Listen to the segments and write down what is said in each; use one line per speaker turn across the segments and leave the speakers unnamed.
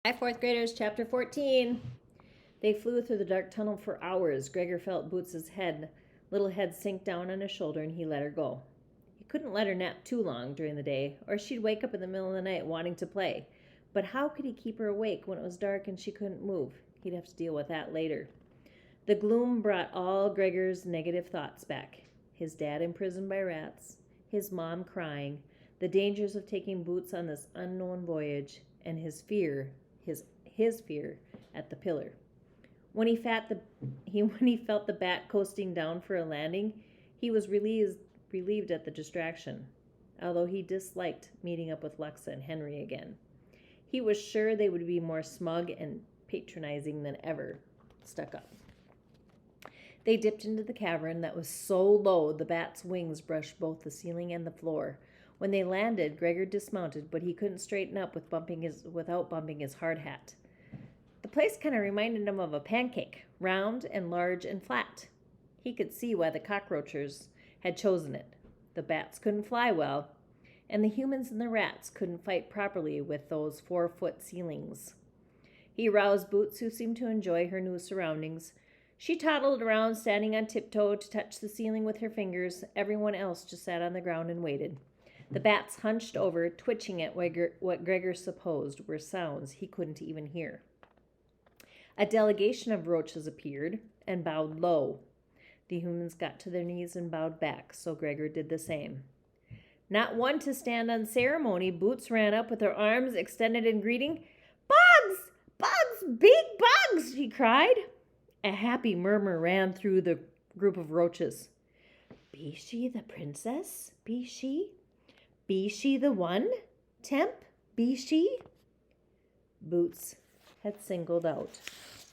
Hi, fourth graders, chapter 14. They flew through the dark tunnel for hours. Gregor felt Boots's little head sink down on his shoulder, and he let her go. He couldn't let her nap too long during the day, or she'd wake up in the middle of the night wanting to play. But how could he keep her awake when it was dark and she couldn't move? He'd have to deal with that later. The gloom brought all Gregor's negative thoughts back. His dad imprisoned by rats, his mom crying, the dangers of taking Boots on this unknown voyage, and his fear at the pillar. When he felt the bat coasting down for a landing, he was relieved at the distraction, although he disliked meeting up with Lexa and Henry again. He was sure they would be more smug and patronizing than ever, stuck up. They dipped into the cavern that was so low the bat's wings brushed both the ceiling and the floor. When they landed, Gregor dismounted, but he couldn't straighten up without bumping his hard hat. The place kind of reminded him of a pancake, round and large and flat. He could see why the cockroachers had chosen it. The bats couldn't fly well, and the humans and the rats couldn't fight properly with those 4-foot ceilings. He roused Boots, who seemed to enjoy her new surroundings. She toddled around, standing on tiptoe to touch the ceiling with her fingers. Everyone else just sat on the ground and waited. The bats hunched over, twitching at what Gregor supposed were sounds he couldn't even hear. A delegation of roaches appeared and bowed low. The humans got to their knees and bowed back, so Gregor did the same. Not one to stand on ceremony, Boots ran up with her arms extended in greeting. "Bugs! Bugs! Big bugs!" she cried. A happy murmur ran through the group of roaches. "Be she the princess? Be she? Be she the one? Temp? Be she?" Boots had singled out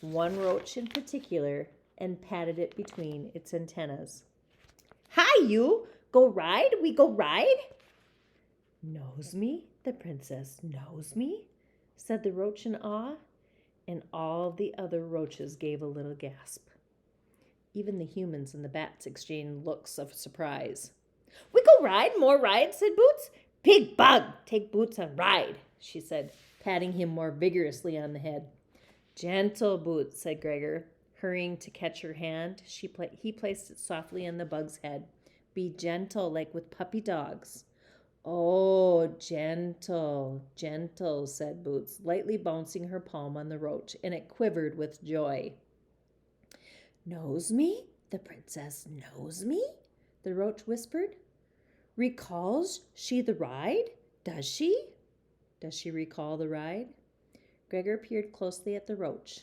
one roach in particular and patted it between its antennas. "Hi, you! Go ride? We go ride?" "Knows me? The princess knows me?" said the roach in awe, and all the other roaches gave a little gasp. Even the humans and the bats exchanged looks of surprise. "We go ride? More ride?" said Boots. "Big bug! Take Boots on ride," she said, patting him more vigorously on the head. "Gentle, Boots," said Gregor, hurrying to catch her hand. He placed it softly on the bug's head. "Be gentle, like with puppy dogs." "Oh, gentle, gentle," said Boots, lightly bouncing her palm on the roach, and it quivered with joy. "Knows me? The princess knows me?" the roach whispered. "Recalls she the ride? Does she? Does she recall the ride?" Gregor peered closely at the roach.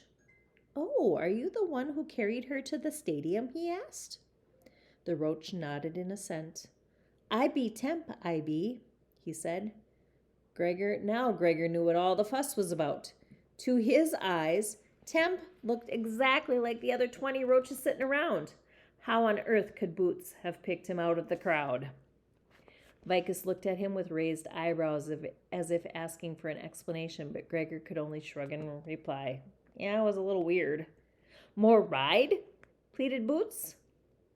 "Oh, are you the one who carried her to the stadium?" he asked. The roach nodded in assent. "I be Temp, I be," he said. Now Gregor knew what all the fuss was about. To his eyes, Temp looked exactly like the other 20 roaches sitting around. How on earth could Boots have picked him out of the crowd? Vicus looked at him with raised eyebrows as if asking for an explanation, but Gregor could only shrug and reply, "Yeah, it was a little weird." "More ride?" pleaded Boots.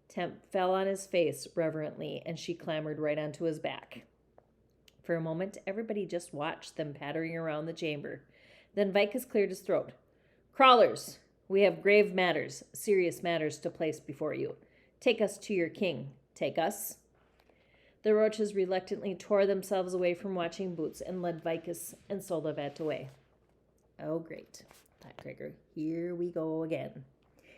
Temp fell on his face reverently, and she clambered right onto his back. For a moment, everybody just watched them pattering around the chamber. Then Vicus cleared his throat. "Crawlers, we have grave matters, serious matters to place before you. Take us to your king. Take us." The roaches reluctantly tore themselves away from watching Boots and led Vicus and Solovet away. "Oh, great," thought Gregor. "Here we go again."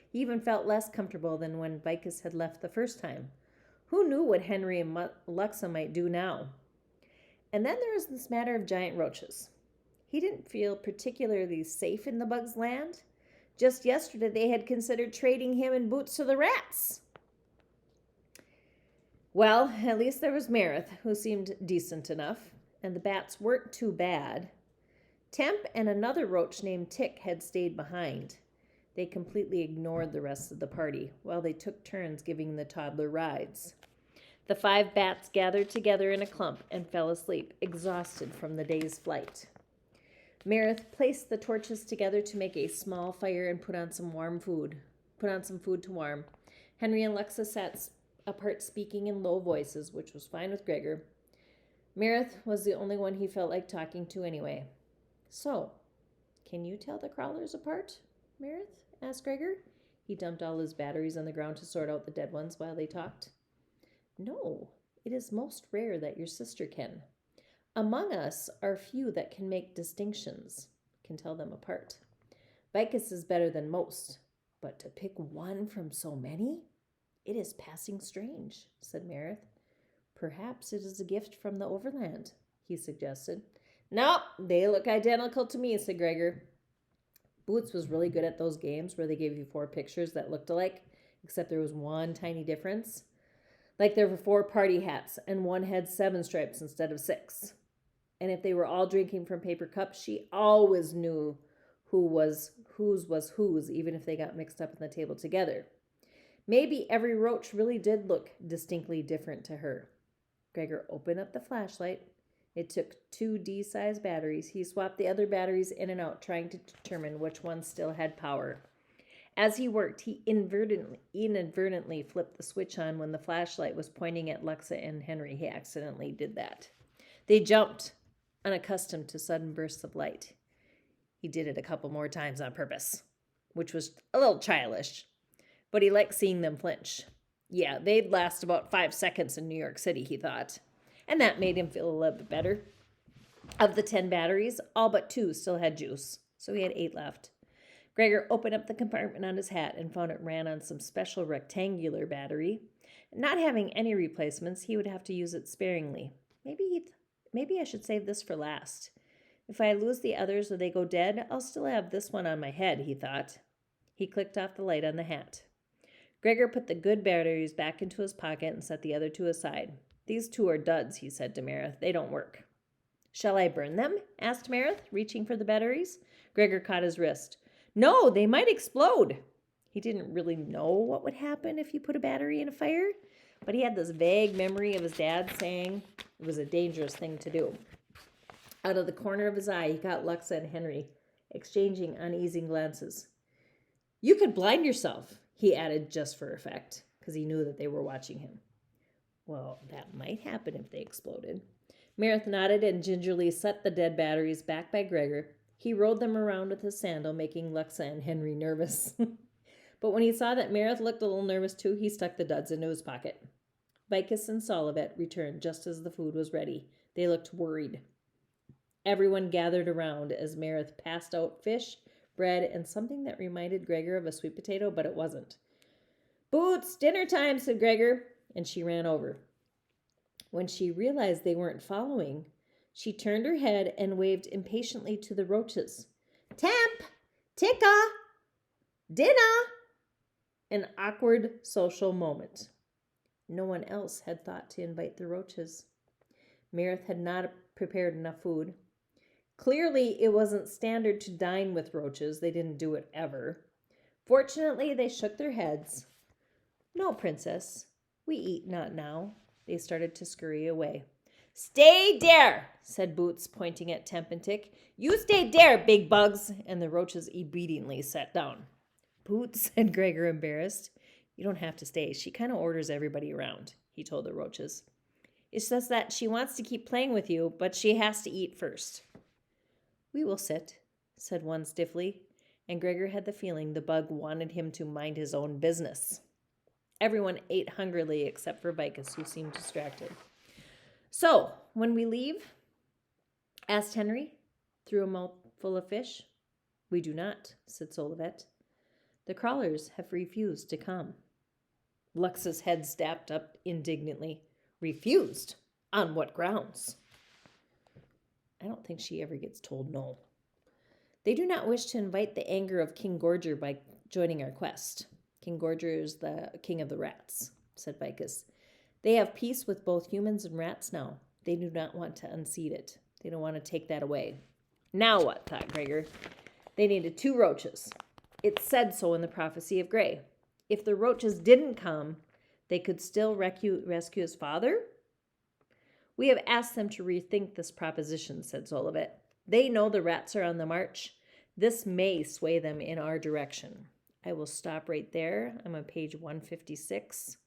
He even felt less comfortable than when Vicus had left the first time. Who knew what Henry and Lexa might do now? And then there was this matter of giant roaches. He didn't feel particularly safe in the bugs' land. Just yesterday they had considered trading him and Boots to the rats. Well, at least there was Meredith, who seemed decent enough, and the bats weren't too bad. Temp and another roach named Tick had stayed behind. They completely ignored the rest of the party, while they took turns giving the toddler rides. The 5 bats gathered together in a clump and fell asleep, exhausted from the day's flight. Meredith placed the torches together to make a small fire and put on some food to warm. Henry and Lexa sat apart speaking in low voices, which was fine with Gregor. Meredith was the only one he felt like talking to anyway. "So, Can you tell the crawlers apart, Meredith? Asked Gregor. He dumped all his batteries on the ground to sort out the dead ones while they talked. No, it is most rare that your sister can. Among us are few that can make distinctions, can tell them apart. Vicus is better than most, but to pick one from so many? It is passing strange, said Meredith. Perhaps it is a gift from the overland, he suggested. No, they look identical to me, said Gregor. Boots was really good at those games where they gave you 4 pictures that looked alike, except there was one tiny difference. Like there were 4 party hats, and one had 7 stripes instead of 6. And if they were all drinking from paper cups, she always knew whose was whose, even if they got mixed up in the table together. Maybe every roach really did look distinctly different to her. Gregor opened up the flashlight. It took 2 D-sized batteries. He swapped the other batteries in and out, trying to determine which one still had power. As he worked, he inadvertently flipped the switch on when the flashlight was pointing at Luxa and Henry. He accidentally did that. They jumped, unaccustomed to sudden bursts of light. He did it a couple more times on purpose, which was a little childish, but he liked seeing them flinch. Yeah, they'd last about 5 seconds in New York City, he thought, and that made him feel a little bit better. Of the 10 batteries, all but 2 still had juice, so he had 8 left. Gregor opened up the compartment on his hat and found it ran on some special rectangular battery. Not having any replacements, he would have to use it sparingly. Maybe I should save this for last. If I lose the others or they go dead, I'll still have this one on my head, he thought. He clicked off the light on the hat. Gregor put the good batteries back into his pocket and set the other 2 aside. These 2 are duds, he said to Meredith. They don't work. Shall I burn them? Asked Meredith, reaching for the batteries. Gregor caught his wrist. No, they might explode. He didn't really know what would happen if you put a battery in a fire, but he had this vague memory of his dad saying it was a dangerous thing to do. Out of the corner of his eye, he caught Luxa and Henry exchanging uneasy glances. You could blind yourself, he added just for effect, because he knew that they were watching him. Well, that might happen if they exploded. Meredith nodded and gingerly set the dead batteries back by Gregor. He rolled them around with his sandal, making Luxa and Henry nervous. But when he saw that Meredith looked a little nervous too, he stuck the duds into his pocket. Vicus and Solivet returned just as the food was ready. They looked worried. Everyone gathered around as Meredith passed out fish, bread, and something that reminded Gregor of a sweet potato, but it wasn't. Boots, dinner time, said Gregor, and she ran over. When she realized they weren't following, she turned her head and waved impatiently to the roaches. Temp! Ticka! Dinner! An awkward social moment. No one else had thought to invite the roaches. Meredith had not prepared enough food. Clearly, it wasn't standard to dine with roaches. They didn't do it ever. Fortunately, they shook their heads. No, Princess, we eat not now. They started to scurry away. Stay there, said Boots, pointing at Temp and Tick. You stay there, big bugs. And the roaches obediently sat down. Boots, said Gregor, embarrassed. You don't have to stay. She kind of orders everybody around, he told the roaches. It's just that she wants to keep playing with you, but she has to eat first. We will sit, said one stiffly, and Gregor had the feeling the bug wanted him to mind his own business. Everyone ate hungrily except for Vicus, who seemed distracted. So, when we leave? Asked Henry, through a mouthful of fish. We do not, said Solivet. The crawlers have refused to come. Luxa's head snapped up indignantly. Refused? On what grounds? I don't think she ever gets told no. They do not wish to invite the anger of King Gorger by joining our quest. King Gorger is the king of the rats, said Vicus. They have peace with both humans and rats now. They do not want to unseat it. They don't want to take that away. Now what, thought Gregor. They needed 2 roaches. It said so in the prophecy of Gray. If the roaches didn't come, they could still rescue his father? We have asked them to rethink this proposition, said Solivet. They know the rats are on the march. This may sway them in our direction. I will stop right there. I'm on page 156.